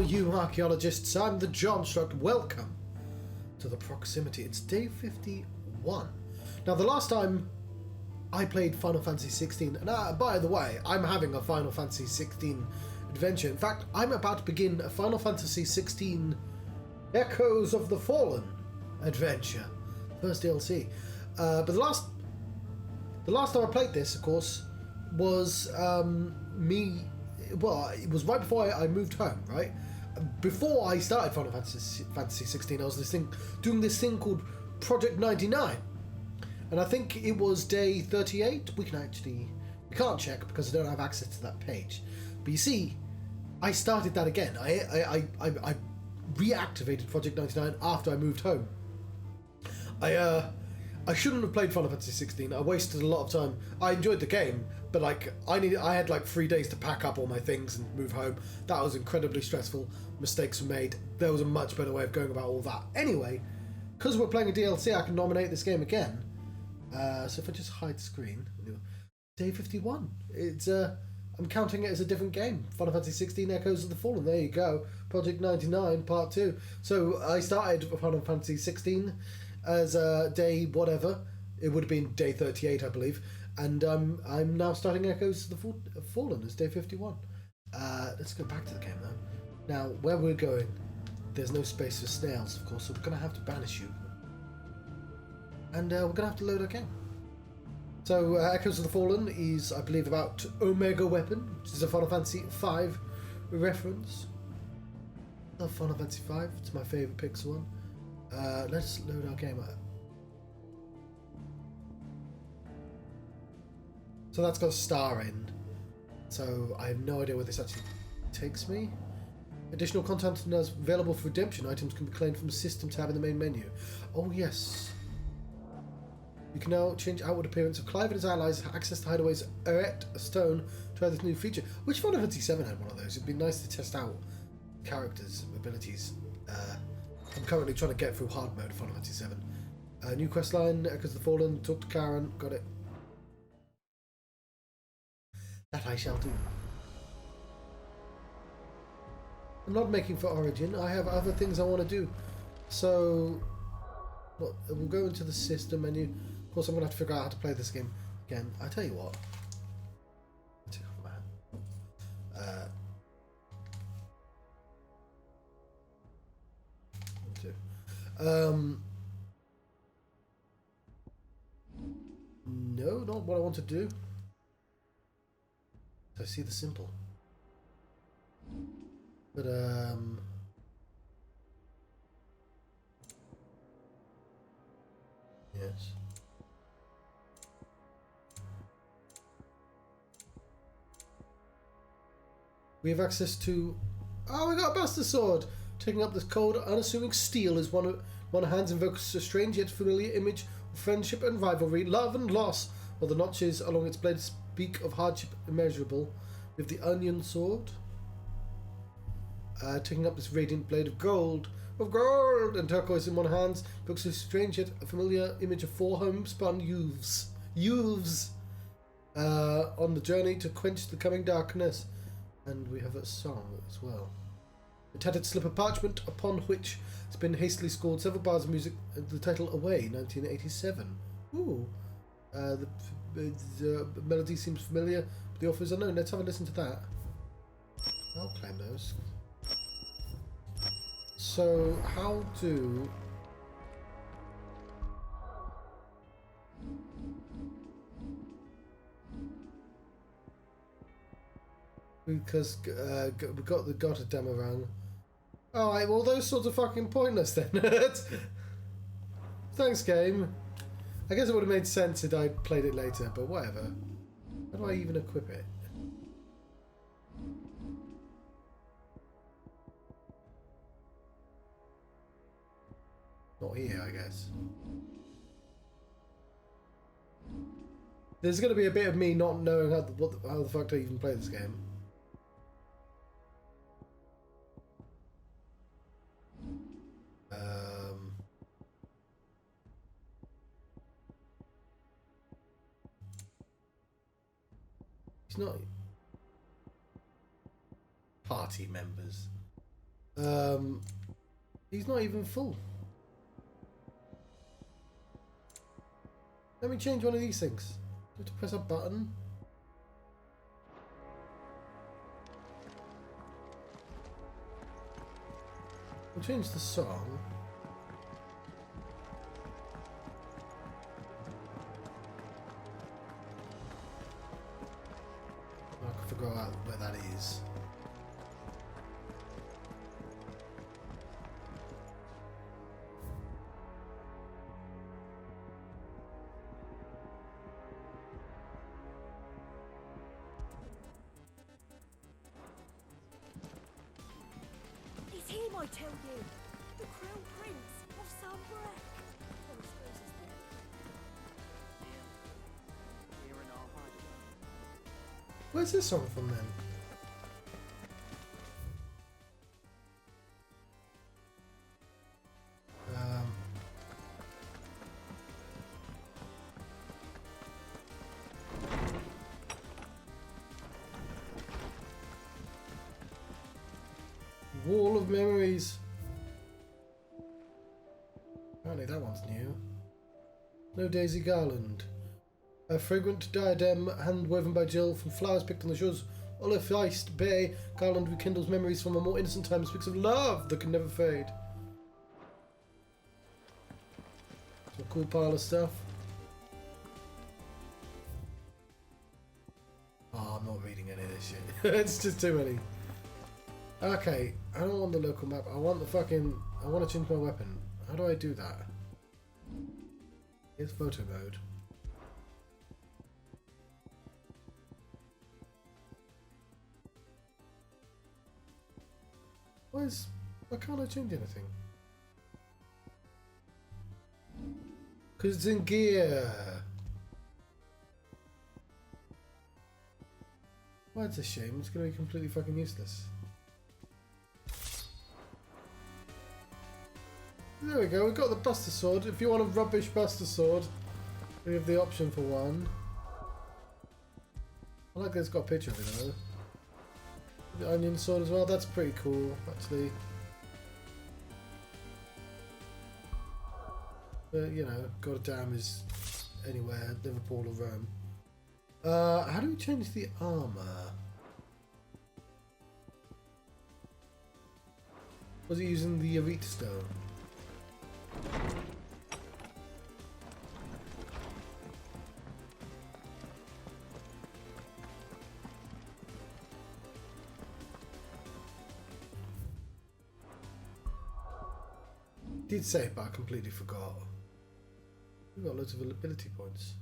you archaeologists, I'm the Johnstruct. Welcome to the proximity. It's day 51. Now, the last time I played Final Fantasy 16, and by the way, I'm having a Final Fantasy 16 adventure. In fact, I'm about to begin a Final Fantasy 16 Echoes of the Fallen adventure. First DLC. But the last time I played this, of course, was well, it was right before I moved home, right? Before I started Final Fantasy 16, I was doing this thing called Project 99. And I think it was day 38. We can't check because I don't have access to that page. But you see, I started that again. I reactivated Project 99 after I moved home. I shouldn't have played Final Fantasy 16. I wasted a lot of time. I enjoyed the game, but like I had like 3 days to pack up all my things and move home. That was incredibly stressful. Mistakes were made. There was a much better way of going about all that. Anyway, because we're playing a DLC, I can nominate this game again. So if I just hide screen, day 51. It's I'm counting it as a different game. Final Fantasy 16 Echoes of the Fallen. There you go. Project 99 Part 2. So I started Final Fantasy 16 as day whatever. It would have been day 38, I believe. And I'm now starting Echoes of the Fallen as day 51. Let's go back to the game though. Now, where we're going, there's no space for snails, of course, so we're going to have to banish you. And we're going to have to load our game. So, Echoes of the Fallen is, I believe, about Omega Weapon, which is a Final Fantasy V reference. I love Final Fantasy V, it's my favourite Pixel one. Let's load our game up. So that's got a star end. So I have no idea where this actually takes me. Additional content is available for redemption. Items can be claimed from the system tab in the main menu. Oh yes. You can now change outward appearance of Clive and his allies, access to hideaways, erect a stone, try this new feature. Which Final Fantasy 7 had one of those? It'd be nice to test out characters' abilities. I'm currently trying to get through hard mode of Final Fantasy 7. New questline, Echoes of the Fallen, talk to Karen, got it. That I shall do. I'm not making for Origin, I have other things I want to do. So, we'll go into the system menu. Of course, I'm going to have to figure out how to play this game again. I tell you what. No, not what I want to do. I see the simple. But, yes. We have access to... Oh, we got a Buster Sword! Taking up this cold, unassuming steel is one hands invokes a strange yet familiar image of friendship and rivalry, love and loss, while the notches along its blade speak of hardship immeasurable. With the onion sword, taking up this radiant blade of gold, and turquoise in one hand, invokes a strange yet familiar image of 4 homespun youths on the journey to quench the coming darkness. And we have a song as well. A tattered slip of parchment upon which has been hastily scored several bars of music, the title Away, 1987. Ooh. The melody seems familiar, but the author is unknown. Let's have a listen to that. I'll claim those. So, how do... Because we got the goddamn wrong. Alright, well those sorts are fucking pointless then. Thanks, game. I guess it would have made sense if I'd played it later, but whatever. How do I even equip it? Not here, I guess. There's going to be a bit of me not knowing how the fuck to even play this game. It's not party members. He's not even full. Let me change one of these things. Do I have to press a button? We'll change the song. I can figure out where that is. It's him, I tell you! The Crown Prince of Sunbreak! Well, I suppose he's there. Here in our hideaway. Where's this song from then? Wall of Memories. Apparently that one's new. No Daisy Garland. A fragrant diadem hand-woven by Jill from flowers picked on the shores of Olifeist Bay. Garland rekindles memories from a more innocent time, speaks of love that can never fade. It's a cool pile of stuff. Oh, I'm not reading any of this shit. It's just too many. Okay, I don't want the local map. I want the fucking... I want to change my weapon. How do I do that? Here's photo mode. Why can't I change anything? Because it's in gear. Well, that's a shame. It's going to be completely fucking useless. There we go, we've got the Buster Sword. If you want a rubbish Buster Sword, we have the option for one. I like that it's got a picture of it though. The Onion Sword as well, that's pretty cool actually. But you know, goddamn is anywhere, Liverpool or Rome. How do we change the armour? Was it using the Arita Stone? Did say it, but I completely forgot. We've got loads of ability points.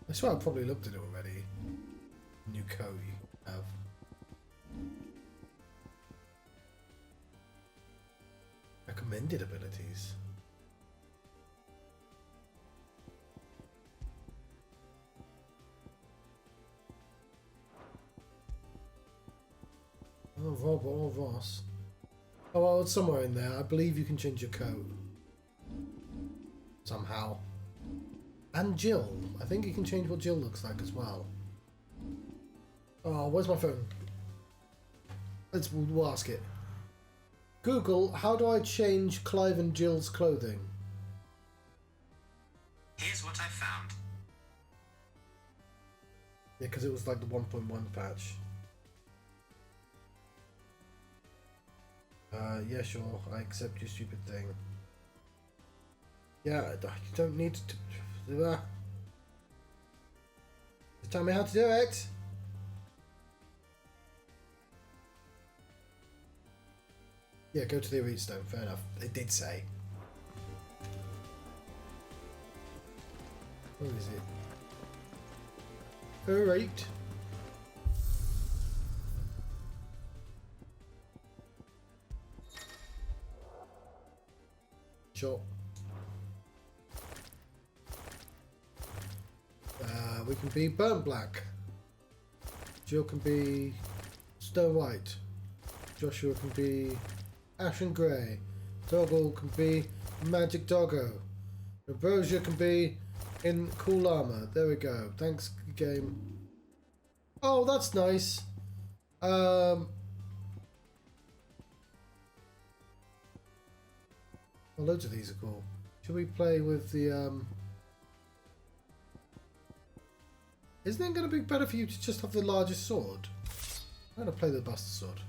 I swear I probably looked at it already. New code you have. Recommended abilities. Oh, Rob or Ross. Oh, well, it's somewhere in there. I believe you can change your coat. Somehow. And Jill. I think you can change what Jill looks like as well. Oh, where's my phone? We'll ask it. Google, how do I change Clive and Jill's clothing? Here's what I found. Yeah, because it was like the 1.1 patch. Yeah, sure. I accept your stupid thing. Yeah, you don't need to do that. Tell me how to do it. Yeah, go to the Arita Stone. Fair enough. It did say. Where is it? Alright. Sure. We can be burnt black. Jill can be Snow White. Joshua can be Ashen Grey. Doggle can be Magic Doggo. Ambrosia can be in cool armor. There we go. Thanks, game. Oh, that's nice. Well, loads of these are cool. Should we play with the Isn't it going to be better for you to just have the largest sword? I'm going to play the Buster Sword.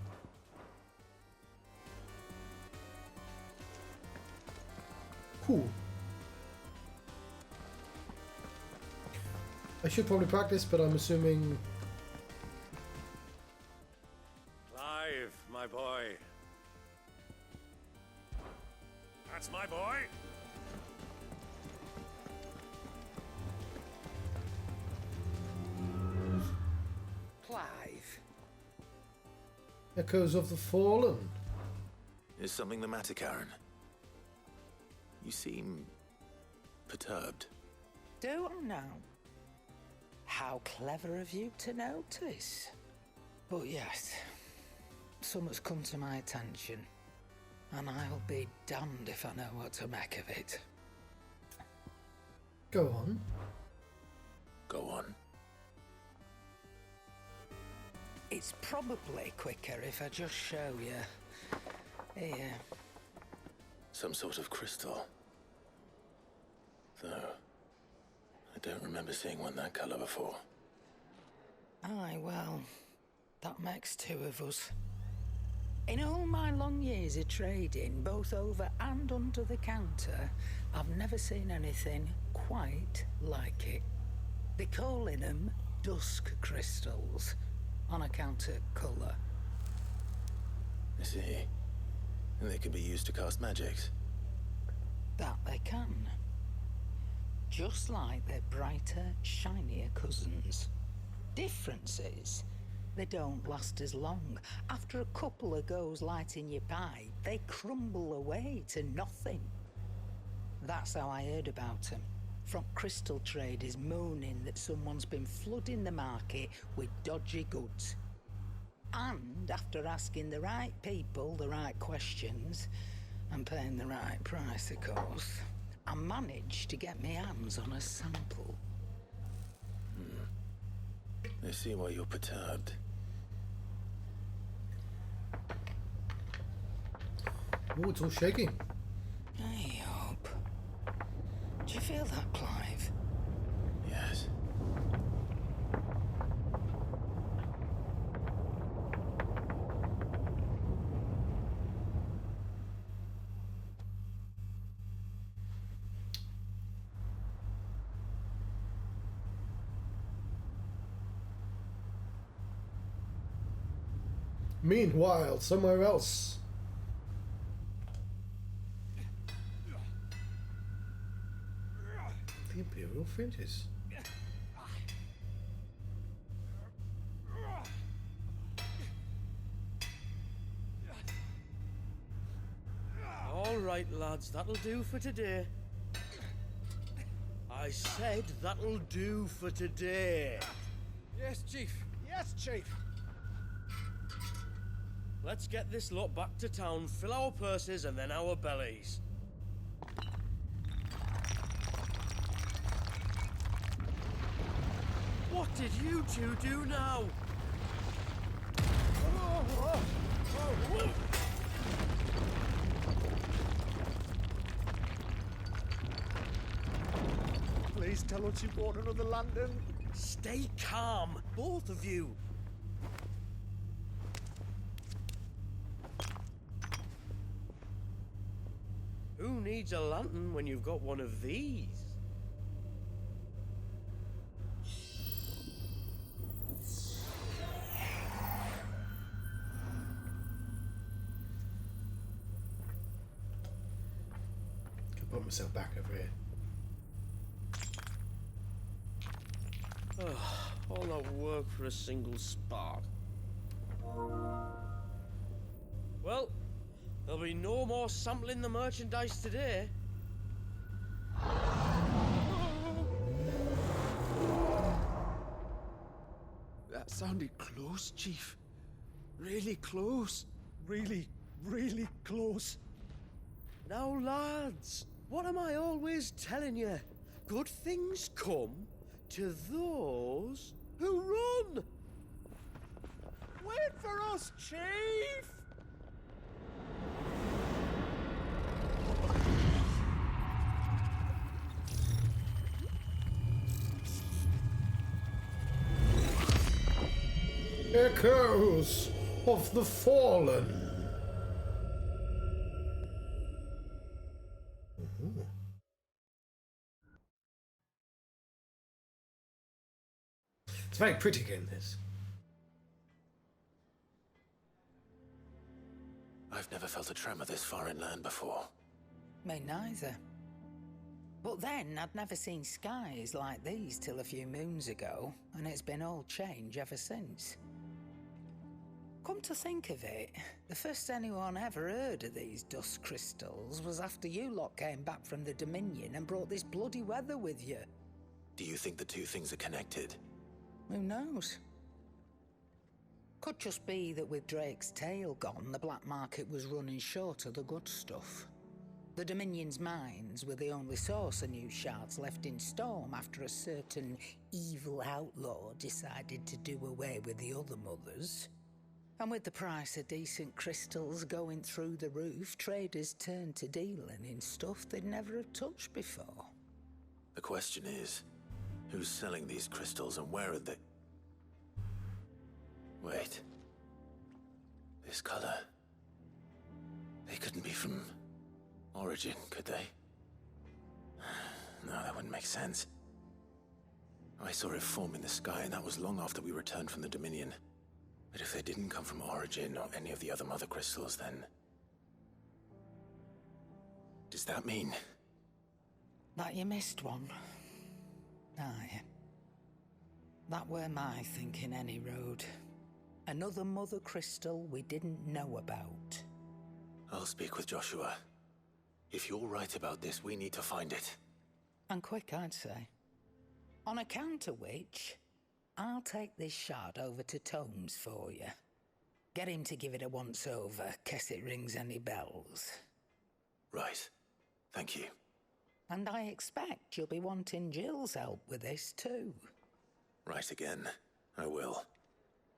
Cool. I should probably practice, but I'm assuming... Clive, my boy. That's my boy. Clive. Echoes of the Fallen. Is something the matter, Karen? You seem perturbed. Do I now? How clever of you to notice. But yes, something's come to my attention, and I'll be damned if I know what to make of it. Go on. Go on. It's probably quicker if I just show you. Here. Some sort of crystal. Though, I don't remember seeing one that colour before. Aye, well, that makes two of us. In all my long years of trading, both over and under the counter, I've never seen anything quite like it. They're calling them Dusk crystals, on account of colour. I see. And they could be used to cast magics. That they can. Just like their brighter, shinier cousins. Difference is, they don't last as long. After a couple of goes lighting your pipe, they crumble away to nothing. That's how I heard about them. From crystal traders moaning that someone's been flooding the market with dodgy goods. And after asking the right people the right questions, and paying the right price, of course, I managed to get my hands on a sample. I see why you're perturbed. Oh, it's all shaking. I hope. Do you feel that, Clive? Yes. Meanwhile, somewhere else. The Imperial Fringes. All right, lads, that'll do for today. I said that'll do for today. Yes, Chief. Yes, Chief. Let's get this lot back to town, fill our purses and then our bellies. What did you two do now? Please tell us you bought another lantern. Stay calm, both of you. Who needs a lantern when you've got one of these? Can put myself back over here. All that work for a single spark. Well, there'll be no more sampling the merchandise today. That sounded close, Chief. Really close. Really, really close. Now, lads, what am I always telling you? Good things come to those who run. Wait for us, Chief! Echoes of the fallen. It's a very pretty game, this. I've never felt a tremor this far inland before. Me neither. But then, I'd never seen skies like these till a few moons ago, and it's been all change ever since. Come to think of it, the first anyone ever heard of these dust crystals was after you lot came back from the Dominion and brought this bloody weather with you. Do you think the two things are connected? Who knows? Could just be that with Drake's tail gone, the black market was running short of the good stuff. The Dominion's mines were the only source of new shards left in Storm after a certain evil outlaw decided to do away with the other mothers. And with the price of decent crystals going through the roof, traders turned to dealing in stuff they'd never have touched before. The question is, who's selling these crystals and where are they? Wait. This color. They couldn't be from Origin, could they? No, that wouldn't make sense. I saw it form in the sky, and that was long after we returned from the Dominion. But if they didn't come from Origin or any of the other mother crystals, then... does that mean... That you missed one? Aye. That were my thinking, any road. Another mother crystal we didn't know about. I'll speak with Joshua. If you're right about this, we need to find it. And quick, I'd say. On account of which, I'll take this shard over to Tomes for you. Get him to give it a once-over, case it rings any bells. Right. Thank you. And I expect you'll be wanting Jill's help with this too. Right again. I will.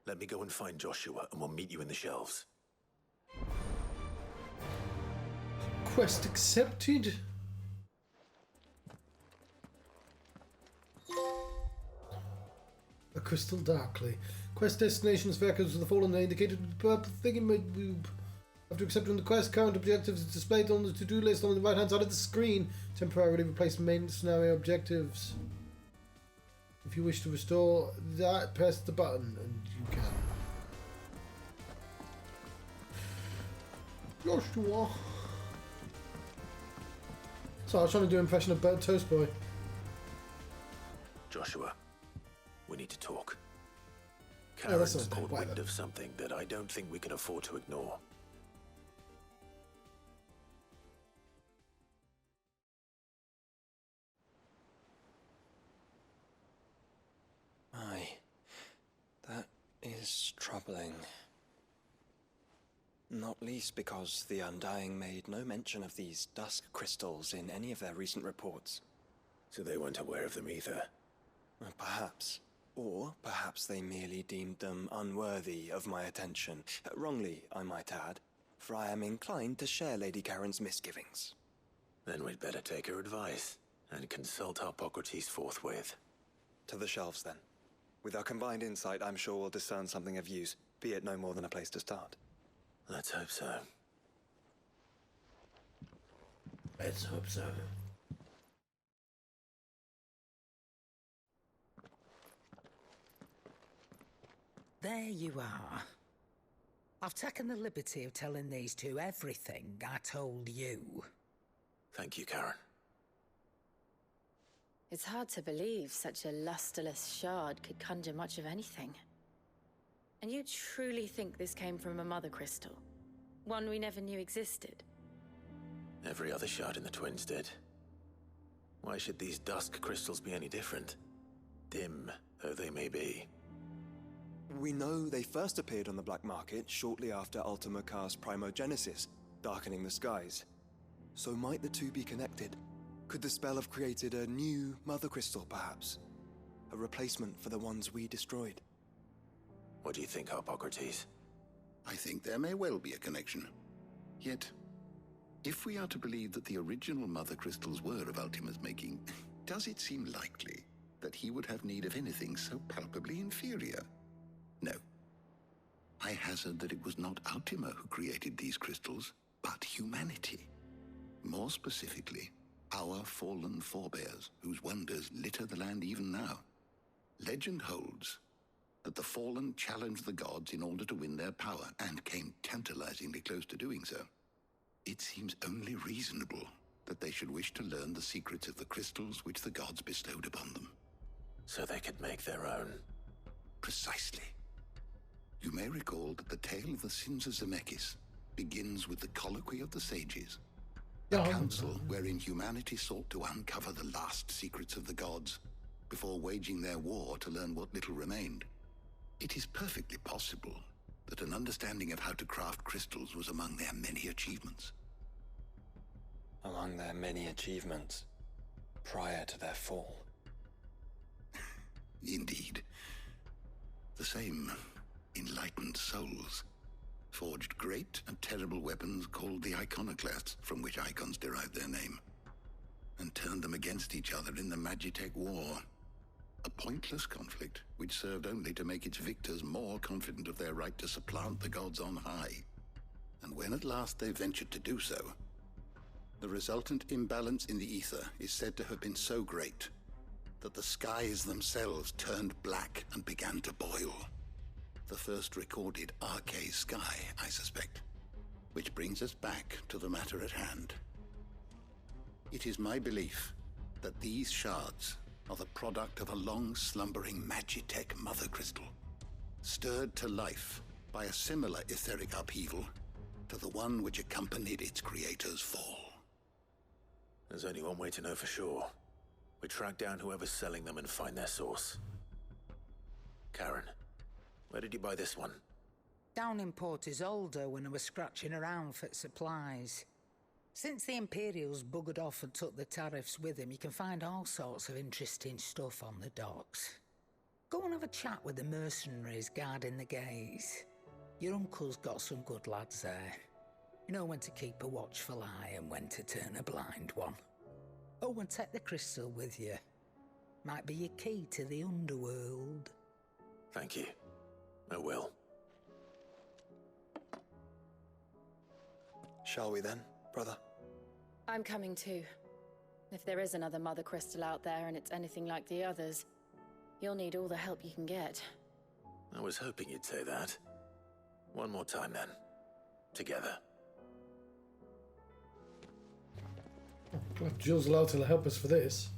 Let me go and find Joshua, and we'll meet you in the shelves. Quest accepted. A crystal darkly. Quest destinations for echoes of the fallen are indicated with purple thingamaboob. After accepting the quest, current objectives are displayed on the to-do list on the right-hand side of the screen. Temporarily replace main scenario objectives. If you wish to restore that, press the button and you can. Joshua. So I was trying to do an impression of Burnt Toast Boy. Joshua, we need to talk. Oh, that's Karen's not bad. caught wind of something that I don't think we can afford to ignore. Aye, that is troubling. Not least because the Undying made no mention of these Dusk crystals in any of their recent reports. So they weren't aware of them either. Perhaps. Or perhaps they merely deemed them unworthy of my attention. Wrongly, I might add, for I am inclined to share Lady Karen's misgivings. Then we'd better take her advice and consult Hippocrates forthwith. To the shelves, then. With our combined insight, I'm sure we'll discern something of use, be it no more than a place to start. Let's hope so. Let's hope so. There you are. I've taken the liberty of telling these two everything I told you. Thank you, Karen. It's hard to believe such a lusterless shard could conjure much of anything. And you truly think this came from a mother crystal? One we never knew existed? Every other shard in the Twins did. Why should these Dusk crystals be any different? Dim though they may be. We know they first appeared on the black market shortly after Ultima cast Primogenesis, darkening the skies. So might the two be connected? Could the spell have created a new mother crystal, perhaps? A replacement for the ones we destroyed? What do you think, Hippocrates? I think there may well be a connection. Yet, if we are to believe that the original mother crystals were of Ultima's making, does it seem likely that he would have need of anything so palpably inferior? No. I hazard that it was not Ultima who created these crystals, but humanity. More specifically, our fallen forebears, whose wonders litter the land even now. Legend holds that the fallen challenged the gods in order to win their power, and came tantalizingly close to doing so. It seems only reasonable that they should wish to learn the secrets of the crystals which the gods bestowed upon them. So they could make their own. Precisely. You may recall that the tale of the sins of Zemeckis begins with the colloquy of the sages, a council wherein humanity sought to uncover the last secrets of the gods before waging their war to learn what little remained. It is perfectly possible that an understanding of how to craft crystals was among their many achievements. Among their many achievements, prior to their fall. Indeed. The same enlightened souls forged great and terrible weapons called the iconoclasts, from which icons derived their name, and turned them against each other in the Magitech War. A pointless conflict which served only to make its victors more confident of their right to supplant the gods on high. And when at last they ventured to do so, the resultant imbalance in the ether is said to have been so great that the skies themselves turned black and began to boil. The first recorded Arcade sky, I suspect. Which brings us back to the matter at hand. It is my belief that these shards are the product of a long-slumbering Magitech mother crystal, stirred to life by a similar etheric upheaval to the one which accompanied its creator's fall. There's only one way to know for sure. We track down whoever's selling them and find their source. Karen, where did you buy this one? Down in Port Isolde when I was scratching around for supplies. Since the Imperials buggered off and took the tariffs with them, you can find all sorts of interesting stuff on the docks. Go and have a chat with the mercenaries guarding the gates. Your uncle's got some good lads there. You know when to keep a watchful eye and when to turn a blind one. Oh, and take the crystal with you. Might be your key to the underworld. Thank you. I will. Shall we then, brother? I'm coming too. If there is another mother crystal out there and it's anything like the others, you'll need all the help you can get. I was hoping you'd say that. One more time then. Together. Glad Jill's allowed to help us for this.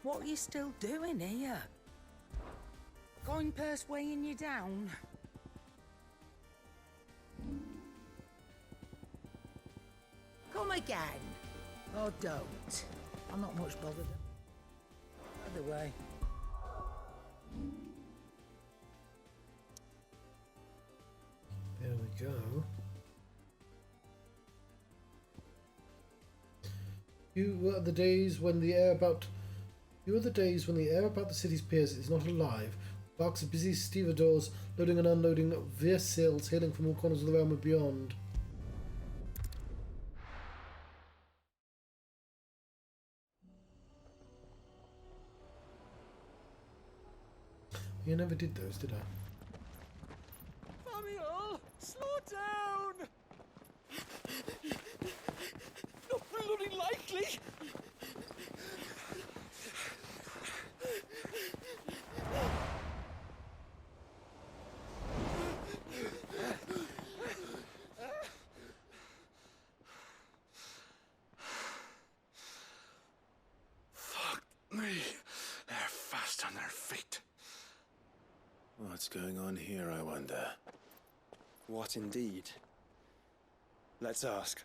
What are you still doing here? Coin purse weighing you down? Come again. Or don't. I'm not much bothered. Either way. There we go. You are the days when the air about the city's piers is not alive. Barks of busy stevedores loading and unloading vessels hailing from all corners of the realm and beyond. You never did those, did I? Samuel, slow down! Not bloody likely! going on here, I wonder? What indeed? Let's ask.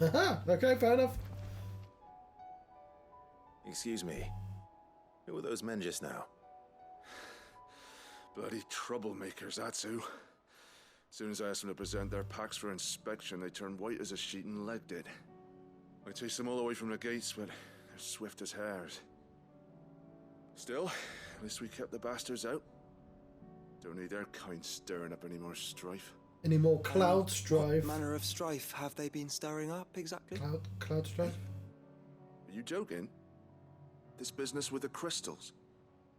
Okay, fair enough. Excuse me. Who were those men just now? Bloody troublemakers, that's who. As soon as I asked them to present their packs for inspection, they turned white as a sheet and legged it. I chased them all away from the gates, but they're swift as hares. Still, at least we kept the bastards out. Don't need their kind stirring up any more strife. Any more cloud strife? What manner of strife have they been stirring up, exactly? Cloud strife? Are you joking? This business with the crystals?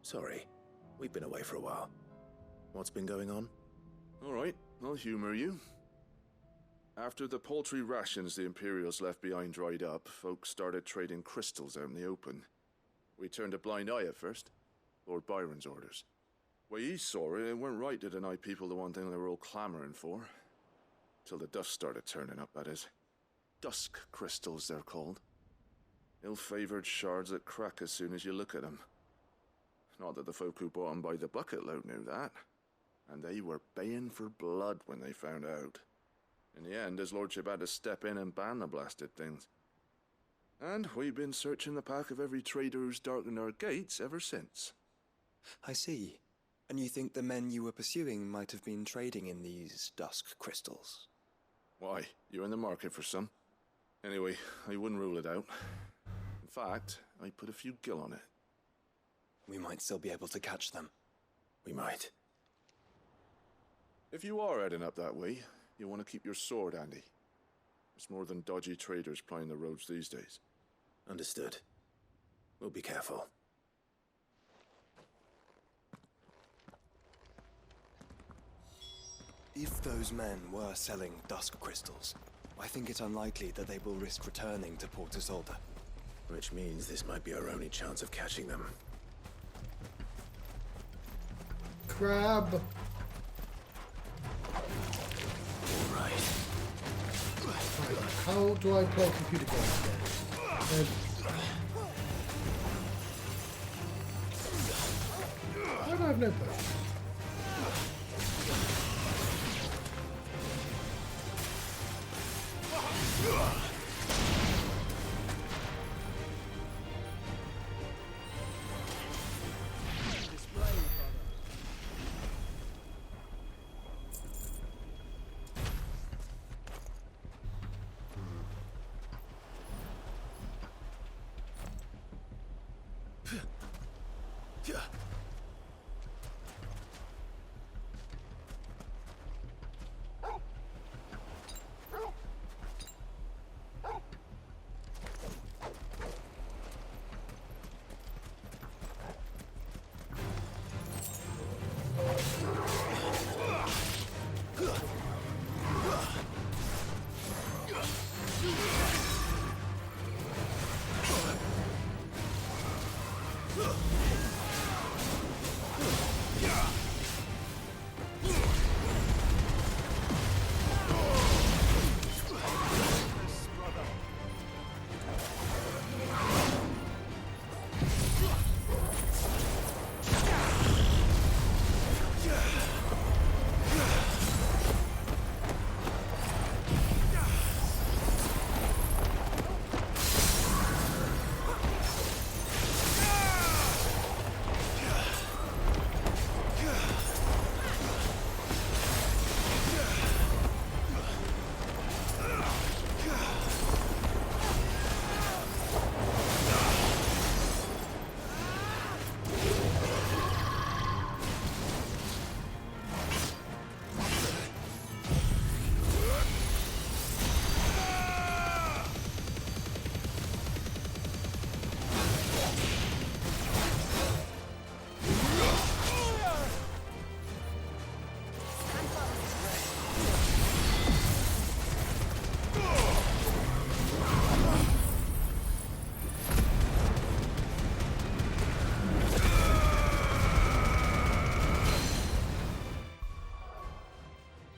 Sorry, we've been away for a while. What's been going on? All right, I'll humor you. After the paltry rations the Imperials left behind dried up, folks started trading crystals out in the open. We turned a blind eye at first. Lord Byron's orders. Way he saw it, it weren't right to deny people the one thing they were all clamoring for. Till the dust started turning up, that is. Dusk crystals, they're called. Ill-favored shards that crack as soon as you look at them. Not that the folk who bought them by the bucket load knew that. And they were baying for blood when they found out. In the end, his lordship had to step in and ban the blasted things. And we've been searching the pack of every trader who's darkened our gates ever since. I see. And you think the men you were pursuing might have been trading in these dusk crystals? Why, you're in the market for some. Anyway, I wouldn't rule it out. In fact, I put a few gil on it. We might still be able to catch them. We might. If you are heading up that way, you want to keep your sword handy. There's more than dodgy traders plying the roads these days. Understood. We'll be careful. If those men were selling dusk crystals, I think it unlikely that they will risk returning to Port Isolde. Which means this might be our only chance of catching them. Crab. Right. Right, how do I play computer games? Why do I have no potions?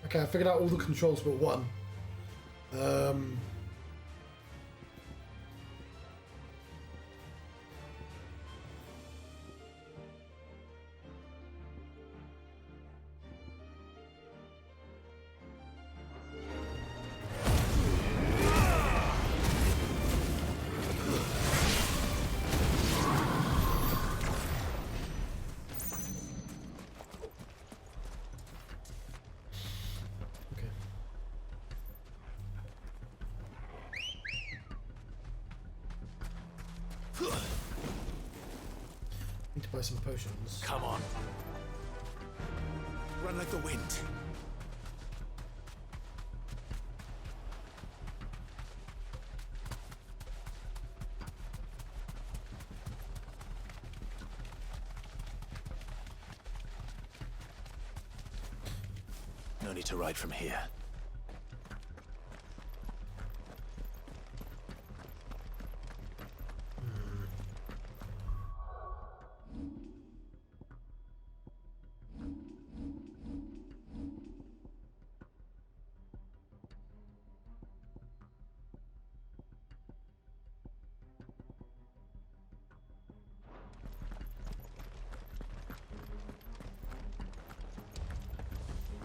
Okay, I figured out all the controls but one. Okay. Need to buy some potions. Come on. Run like the wind. No need to ride from here.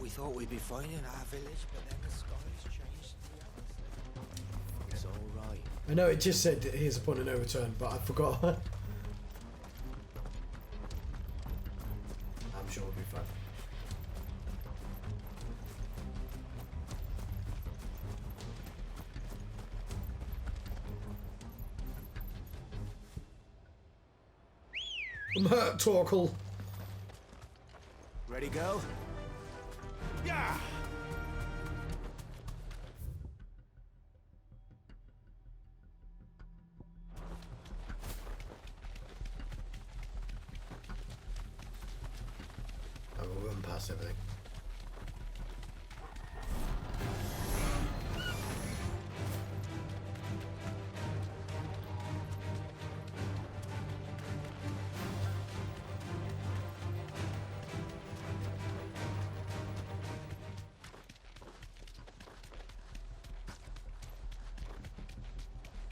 We thought we'd be fine in our village, but then the skies changed to the other thing. It's all right. I know it just said here's a point of no return, but I forgot. I'm sure we'll be fine. I'm hurt, Torkel. Ready, go? Yeah! I will run past everything.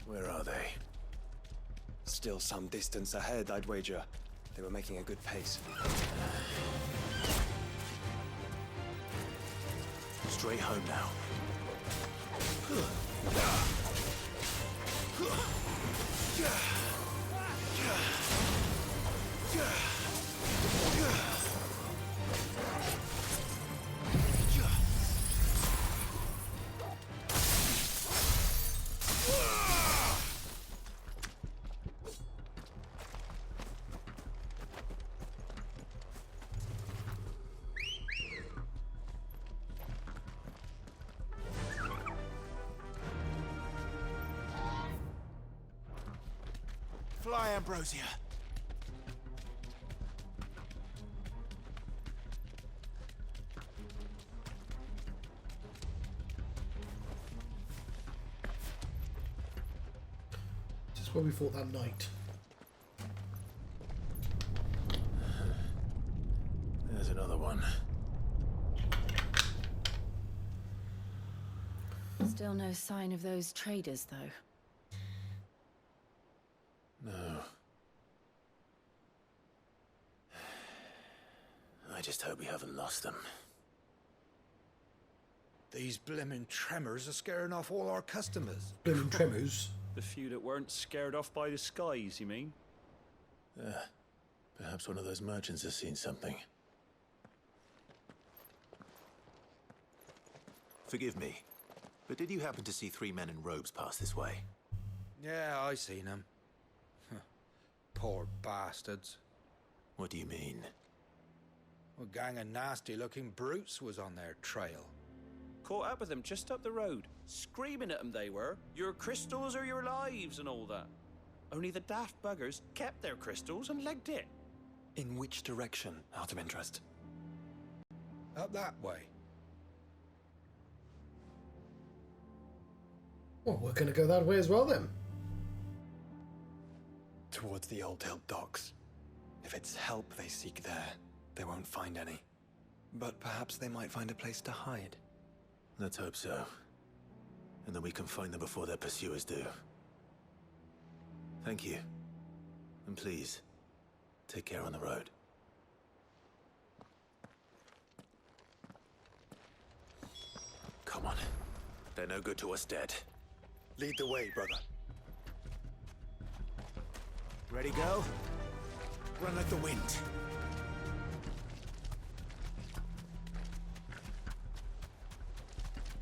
Where are they? Still some distance ahead, I'd wager. They were making a good pace. Straight home now. Fly, Ambrosia. Just where we fought that night. There's another one. Still no sign of those traders, though. No. I just hope we haven't lost them. These blimmin' tremors are scaring off all our customers. Blimmin' tremors. The few that weren't scared off by the skies, you mean? Perhaps one of those merchants has seen something. Forgive me, but did you happen to see 3 men in robes pass this way? Yeah, I seen them. Poor bastards. What do you mean? A gang of nasty-looking brutes was on their trail. Caught up with them just up the road, screaming at them they were. Your crystals are your lives and all that. Only the daft buggers kept their crystals and legged it. In which direction, out of interest? Up that way. Well, we're going to go that way as well then. Towards the Old Hill docks. If it's help they seek there, they won't find any. But perhaps they might find a place to hide. Let's hope so. and then we can find them before their pursuers do. Thank you. And please, take care on the road. Come on. They're no good to us dead. Lead the way, brother. Ready, go? Run like the wind.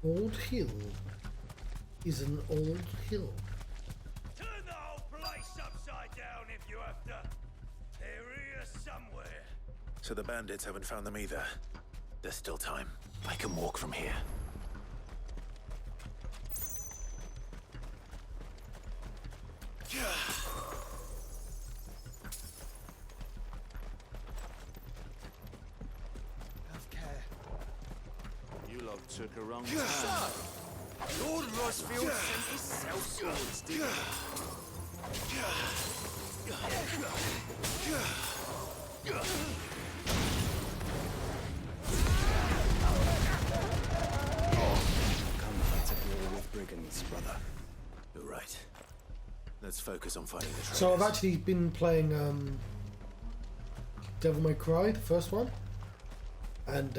Old Hill is an old hill. Turn the whole place upside down if you have to. They're here somewhere. So the bandits haven't found them either. There's still time. I can walk from here. Have care. You lot took a wrong So, turn. Lord Rosfield sent his sellswords, did Come fight a war with brigands, brother. You're right. Let's focus on fighting the traitors. So I've actually been playing Devil May Cry, the first one, and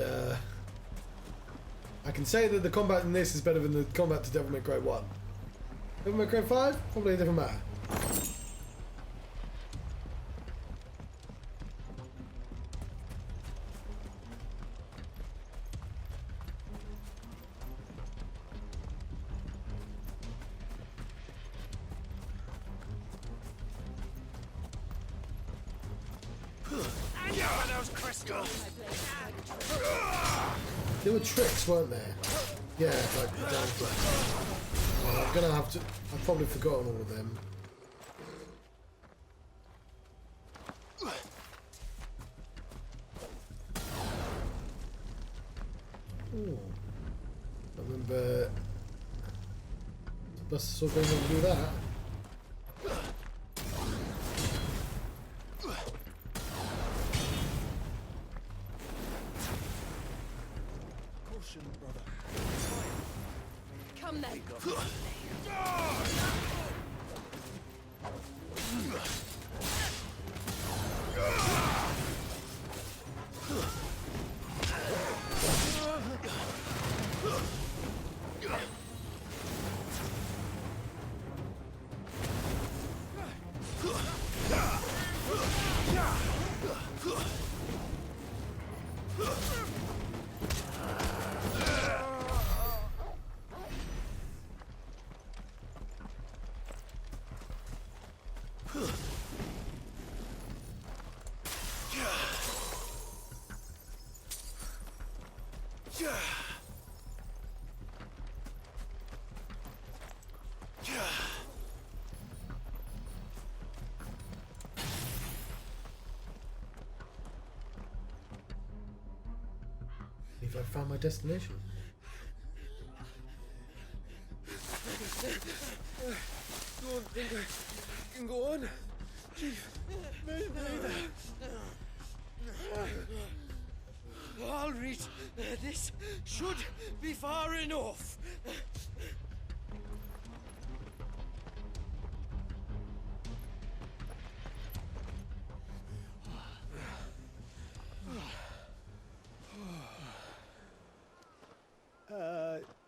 I can say that the combat in this is better than the combat to Devil May Cry 1. Devil May Cry 5, probably a different matter. There were tricks, weren't there? Yeah, like the down flash. Well, I'm gonna have to. I've probably forgotten all of them. Ooh. I remember Buster Sword being able to do that. Come then. If I found my destination. Don't think I can go on. Chief, neither. I'll reach. This should be far enough.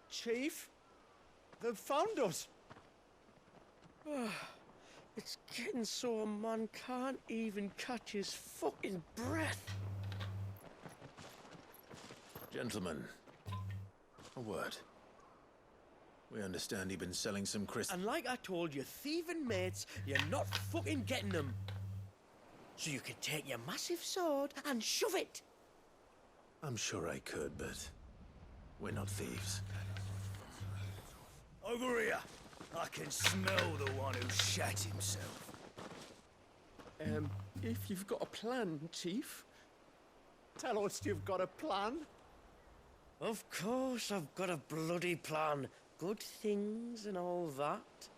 Chief? They've found us. It's getting so a man can't even catch his fucking breath. Gentlemen, a word. We understand you've been selling some crystals. And like I told your thieving mates, you're not fucking getting them. So you can take your massive sword and shove it. I'm sure I could, but we're not thieves. Over here. I can smell the one who shat himself. If you've got a plan, Chief. Tell us you've got a plan. Of course I've got a bloody plan. Good things and all that.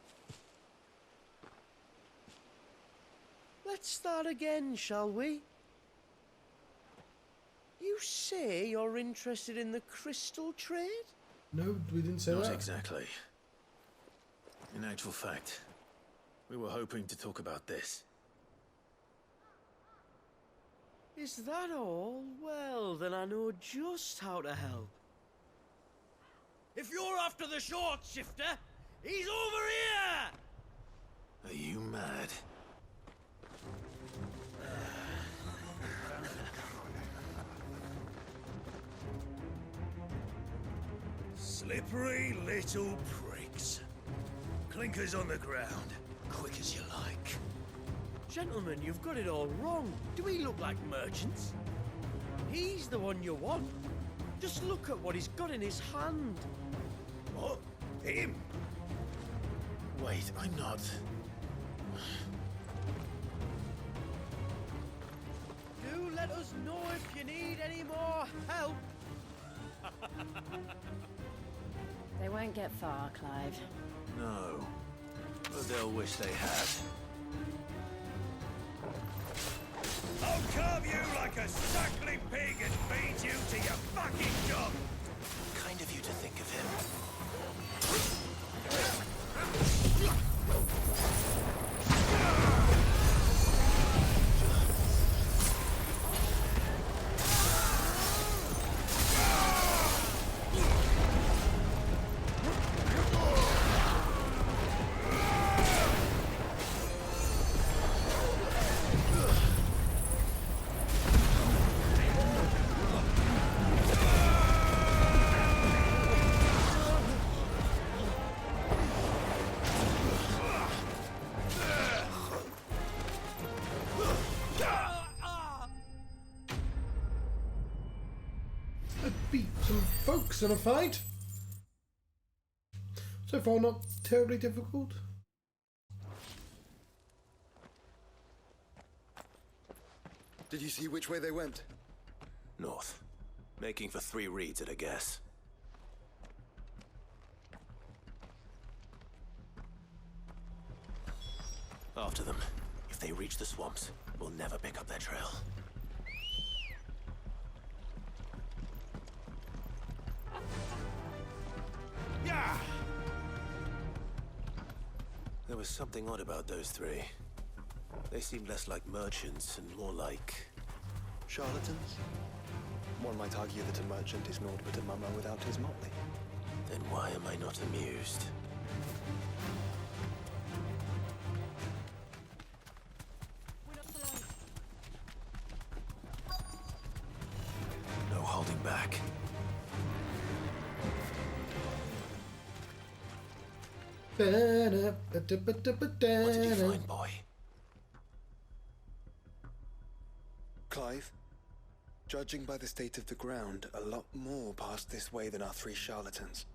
Let's start again, shall we? You say you're interested in the crystal trade? No, we didn't say Not that. exactly. In actual fact, we were hoping to talk about this. Is that all? Well, then I know just how to help. If you're after the short shifter, he's over here! Are you mad? Slippery little pricks. Clinkers on the ground, quick as you like. Gentlemen, you've got it all wrong. Do we look like merchants? He's the one you want. Just look at what he's got in his hand. What? Him? Wait, I'm not... Do let us know if you need any more help. They won't get far, Clive. No. But they'll wish they had. I'll carve you like a suckling pig and feed you to your fucking job! Kind of you to think of him. Beat some folks in a fight. So far, not terribly difficult. Did you see which way they went? North. Making for 3 reads at a guess. After them. If they reach the swamps, we'll never pick up their trail. Yeah! There was something odd about those 3. They seemed less like merchants and more like... Charlatans? One might argue that a merchant is naught but a mummer without his motley. Then why am I not amused? No holding back. What What did you find, boy? Clive, judging by the state of the ground, a lot more passed this way than our 3 charlatans.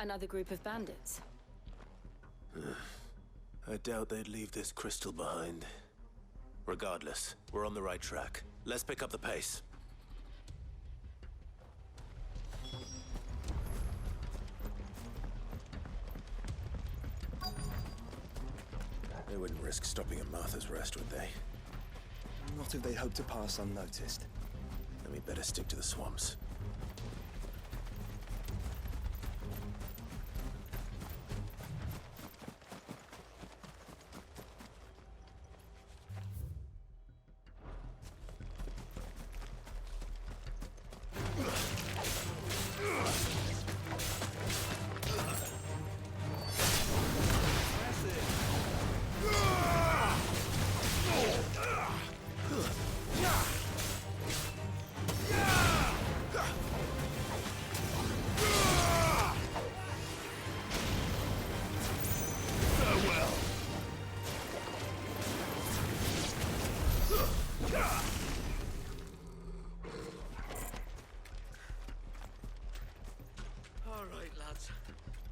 Another group of bandits. I doubt they'd leave this crystal behind. Regardless, we're on the right track. Let's pick up the pace. They wouldn't risk stopping at Martha's Rest, would they? Not if they hope to pass unnoticed. Then we'd better stick to the swamps.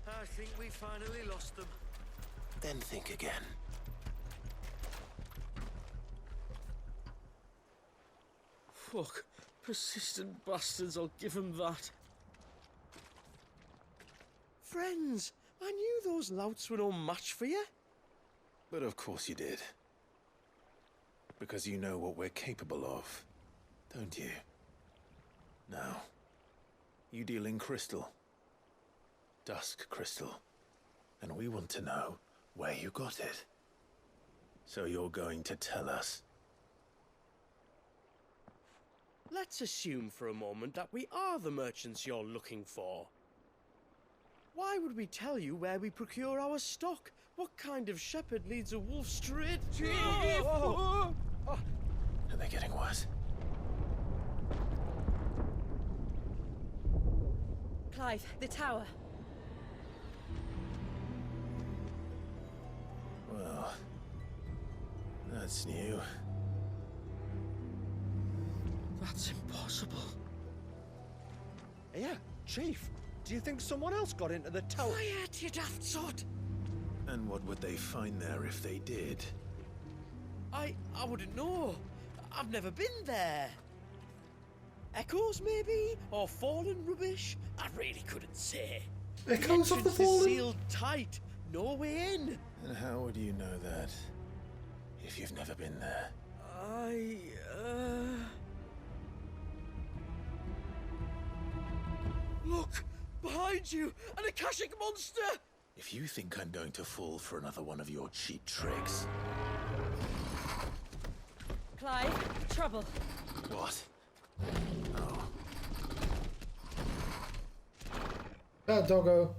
I think we finally lost them. Then think again. Fuck. Persistent bastards, I'll give them that. Friends, I knew those louts were no match for you. But of course you did. Because you know what we're capable of, don't you? Now, you deal in crystal. Dusk crystal. And we want to know where you got it. So you're going to tell us? Let's assume for a moment that we are the merchants you're looking for. Why would we tell you where we procure our stock? What kind of shepherd leads a wolf straight to... Are they getting worse? Clive, the tower. Well, that's new. That's impossible. Yeah, Chief. Do you think someone else got into the tower? Quiet, you daft sod! And what would they find there if they did? I wouldn't know. I've never been there. Echoes, maybe? Or fallen rubbish? I really couldn't say. Echoes of the entrance is fallen? sealed tight. No way in. And how would you know that if you've never been there? Look! Behind you! An Akashic monster! If you think I'm going to fall for another one of your cheap tricks... Clive, trouble. What? Oh. Ah, doggo.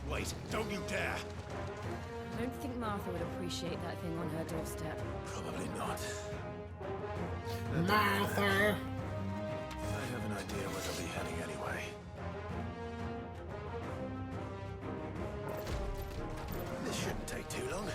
Wait, don't you dare! I don't think Martha would appreciate that thing on her doorstep. Probably not. Martha! I have an idea where they'll be heading anyway. This shouldn't take too long.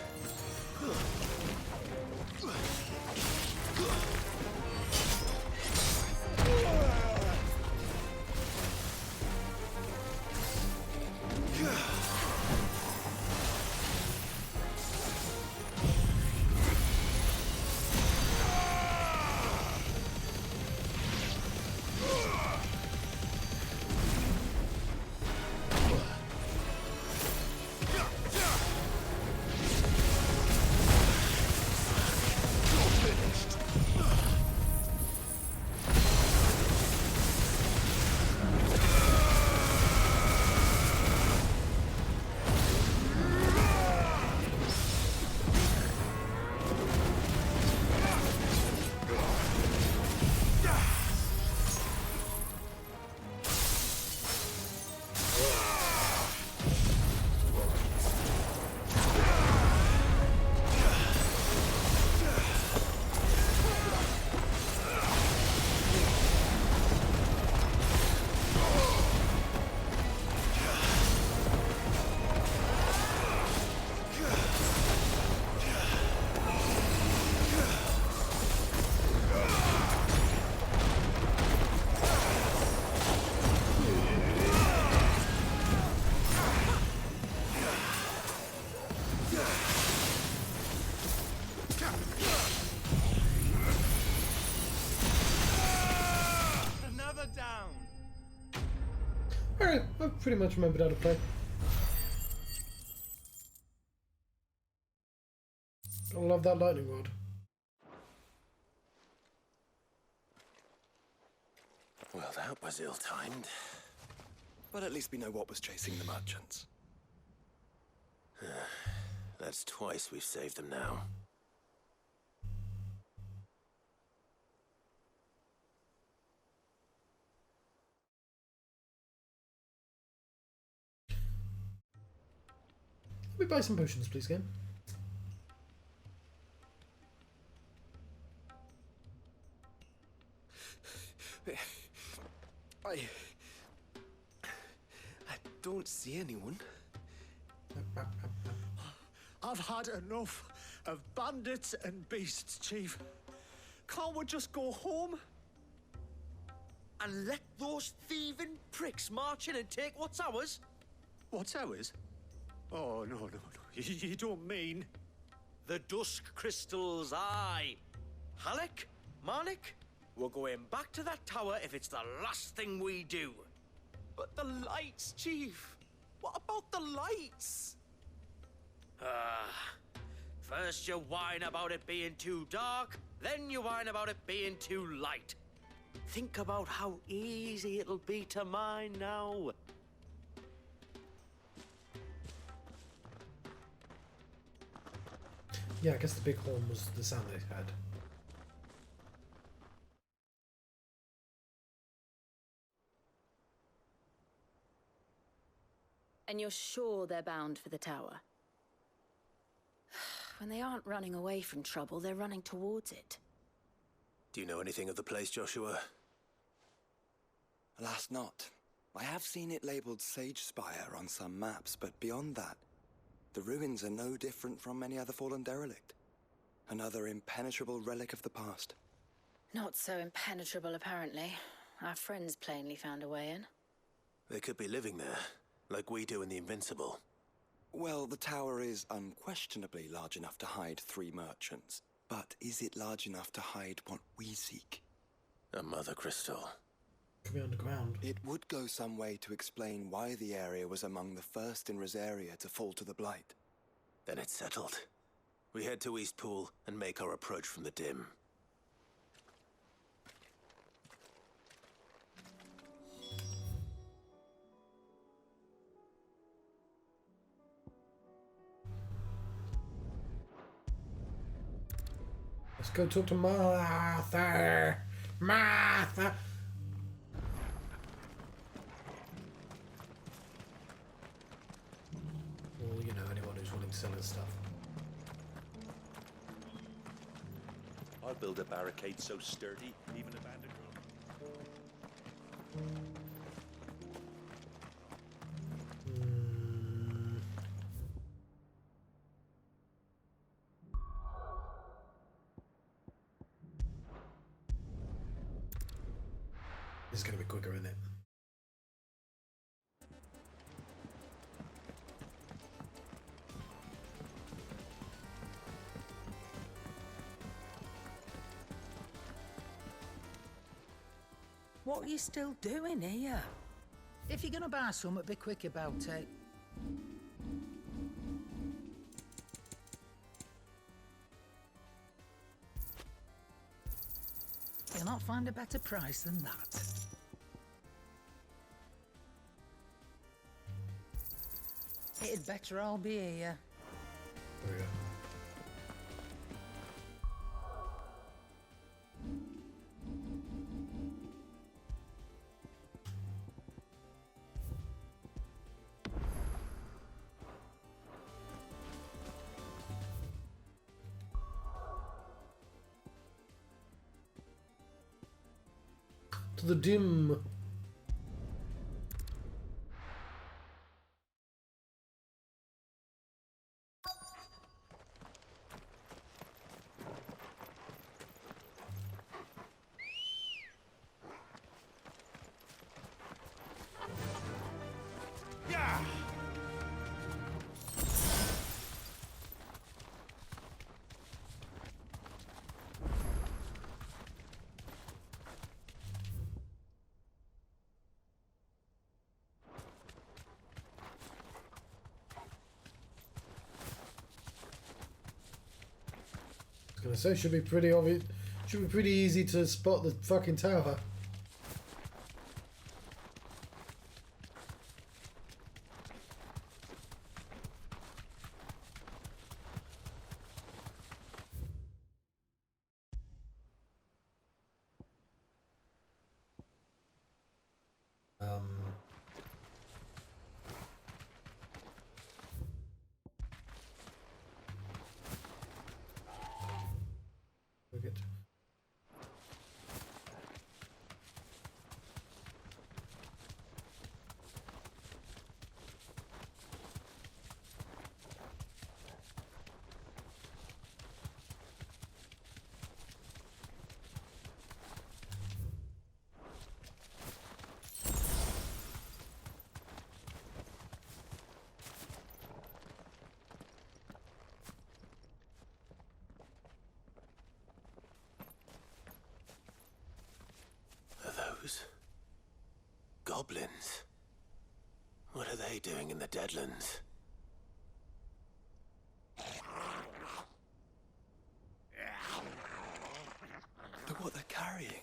Alright, I pretty much remembered how to play. I love that lightning rod. Well, that was ill-timed. But at least we know what was chasing the merchants. That's twice we've saved them now. Can we buy some potions, please, game? I don't see anyone. I've had enough of bandits and beasts, Chief. Can't we just go home? And let those thieving pricks march in and take what's ours? What's ours? Oh, no. You don't mean... The Dusk crystals, aye. Halleck, Marnik, we're going back to that tower if it's the last thing we do. But the lights, Chief. What about the lights? First you whine about it being too dark, then you whine about it being too light. Think about how easy it'll be to mine now. Yeah, I guess the big horn was the sound they had. And you're sure they're bound for the tower? When they aren't running away from trouble, they're running towards it. Do you know anything of the place, Joshua? Alas, not. I have seen it labeled Sage Spire on some maps, but beyond that, the ruins are no different from any other fallen derelict. Another impenetrable relic of the past. Not so impenetrable, apparently. Our friends plainly found a way in. They could be living there, like we do in the Invincible. Well, the tower is unquestionably large enough to hide 3 merchants. But is it large enough to hide what we seek? A mother crystal. Could be underground. It would go some way to explain why the area was among the first in Rosaria to fall to the Blight. Then it's settled. We head to Eastpool and make our approach from the dim. Let's go talk to Martha. Martha. Well, you know, anyone who's willing to sell his stuff. I'll build a barricade so sturdy, even a bandit This is going to be quicker, isn't it? What are you still doing here? If you're gonna buy something, be quick about it. You'll not find a better price than that. It'd better all be here. There we go. To the dim. Gonna say should be pretty obvious. Should be pretty easy to spot the fucking tower. Look at. Goblins? What are they doing in the Deadlands? what they're carrying.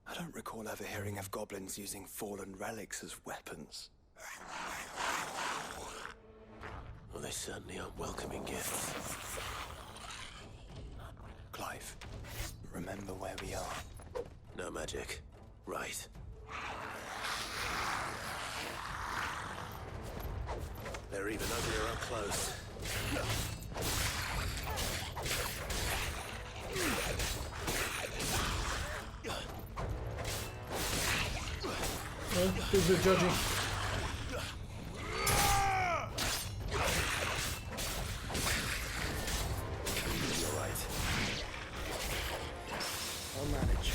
I don't recall ever hearing of goblins using fallen relics as weapons. Well, they certainly aren't welcoming gifts. Clive, remember where we are. No magic. Right. They're even uglier up close. Oh, who's the judging? You're right. I'll manage.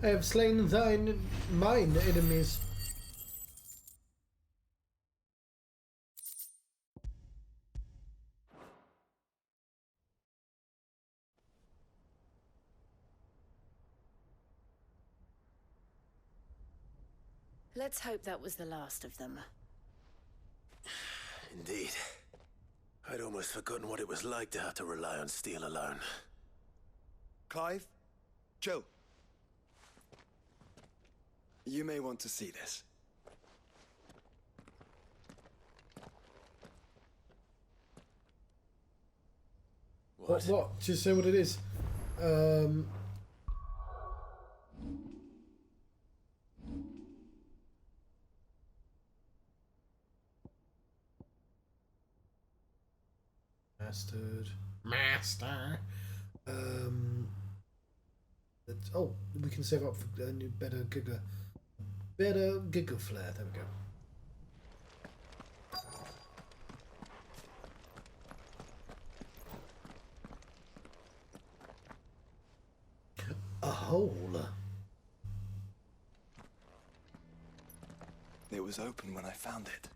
I have slain mine enemies. Let's hope that was the last of them. Indeed. I'd almost forgotten what it was like to have to rely on steel alone. Clive, chill. You may want to see this. What? Just say what it is. Master. Oh, we can save up for a new, better Giga Flare. There we go. A hole. It was open when I found it.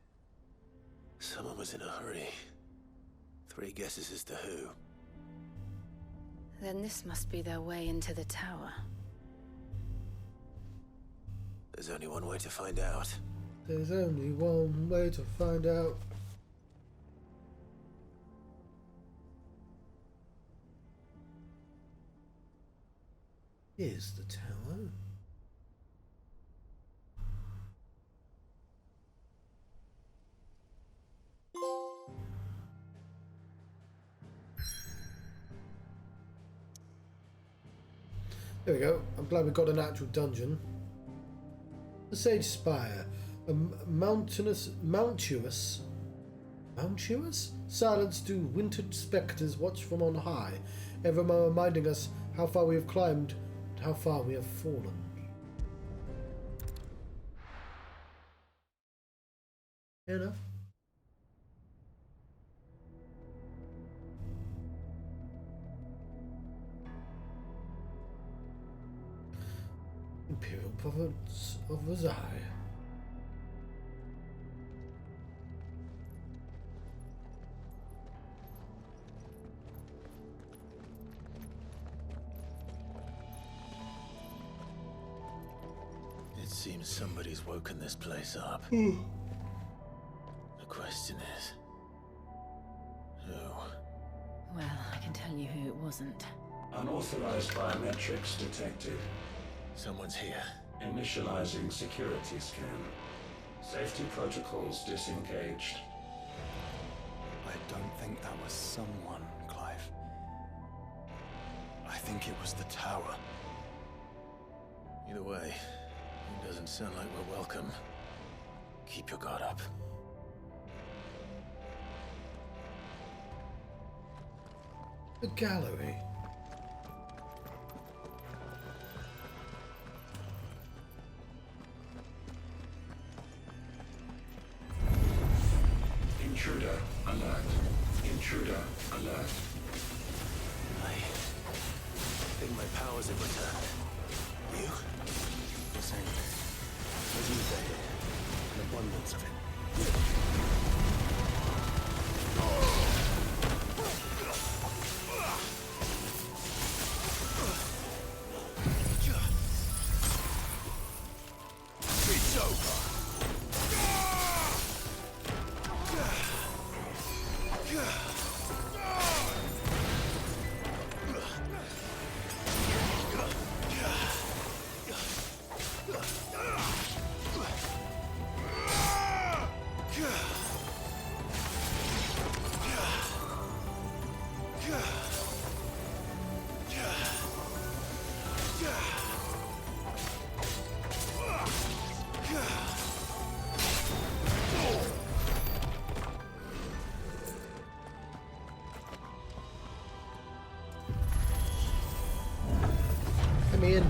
Someone was in a hurry. 3 guesses as to who. Then this must be their way into the tower. There's only one way to find out. There's only one way to find out. Here's the tower. There we go. I'm glad we got an actual dungeon. The Sage Spire. A mountuous silence do wintered spectres watch from on high, ever reminding us how far we have climbed and how far we have fallen. Fair enough. Imperial Province of Versailles. It seems somebody's woken this place up. Hmm. The question is, who? Well, I can tell you who it wasn't. Unauthorized biometrics detected. Someone's here. Initializing security scan. Safety protocols disengaged. I don't think that was someone, Clive. I think it was the tower. Either way, it doesn't sound like we're welcome. Keep your guard up. The gallery. Intruder alert. Intruder alert. I think my powers have returned. You? The same. As you say, an abundance of it. me in.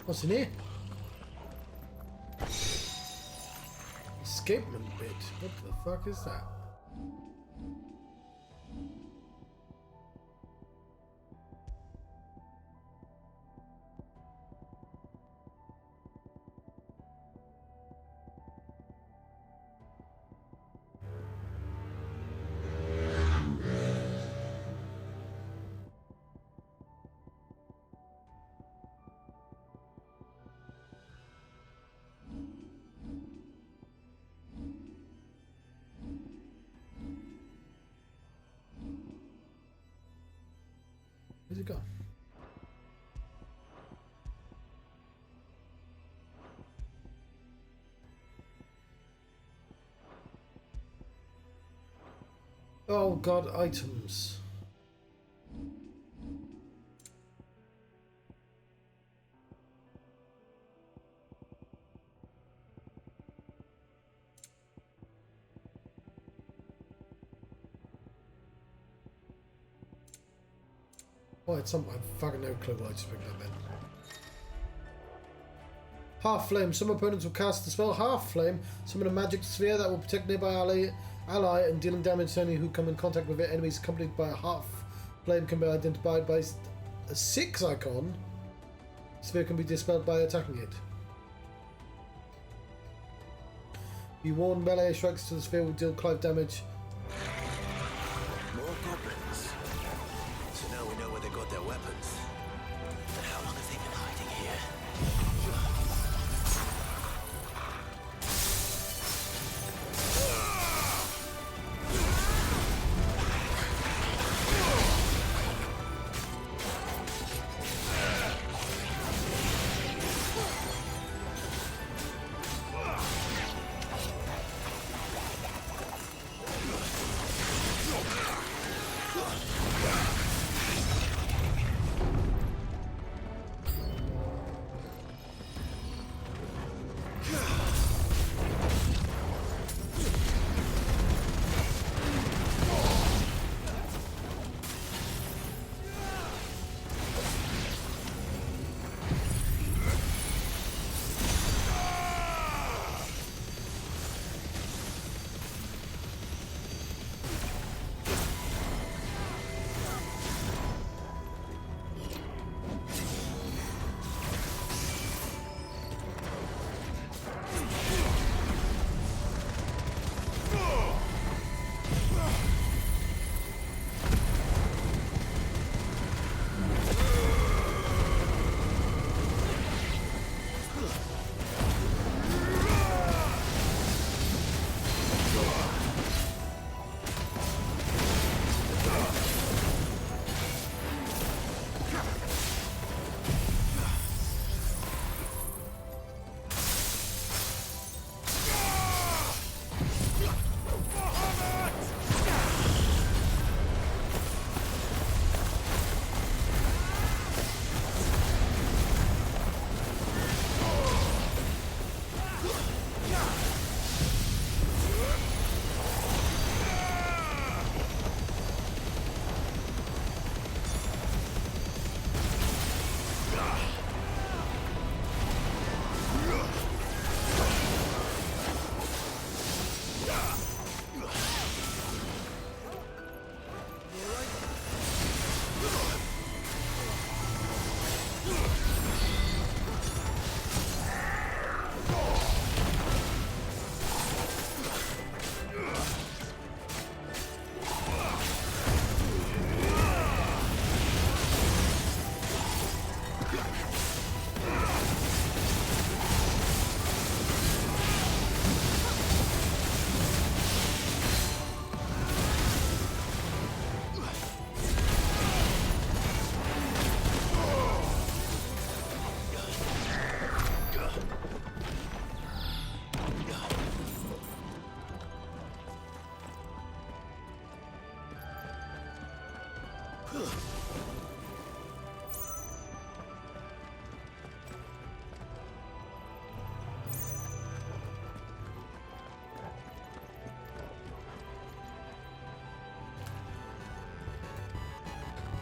What's in here? Escapement bit. What the fuck is that? Where's it gone? Oh god, items. Oh, it's something. I fucking no clue what I just picked up then. Half Flame. Some opponents will cast the spell Half Flame, summon a magic sphere that will protect nearby ally and dealing damage to any who come in contact with it. Enemies accompanied by a Half Flame can be identified by a 6 icon. Sphere can be dispelled by attacking it. You warn melee strikes to the sphere will deal Clive damage. More goblins. So now we know where they got their weapons. But how long have they been hiding here?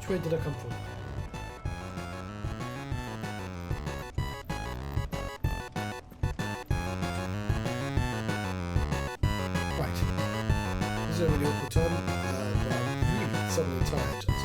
Which way did I come from? Right. This is a really awkward time. I'm really suddenly tired.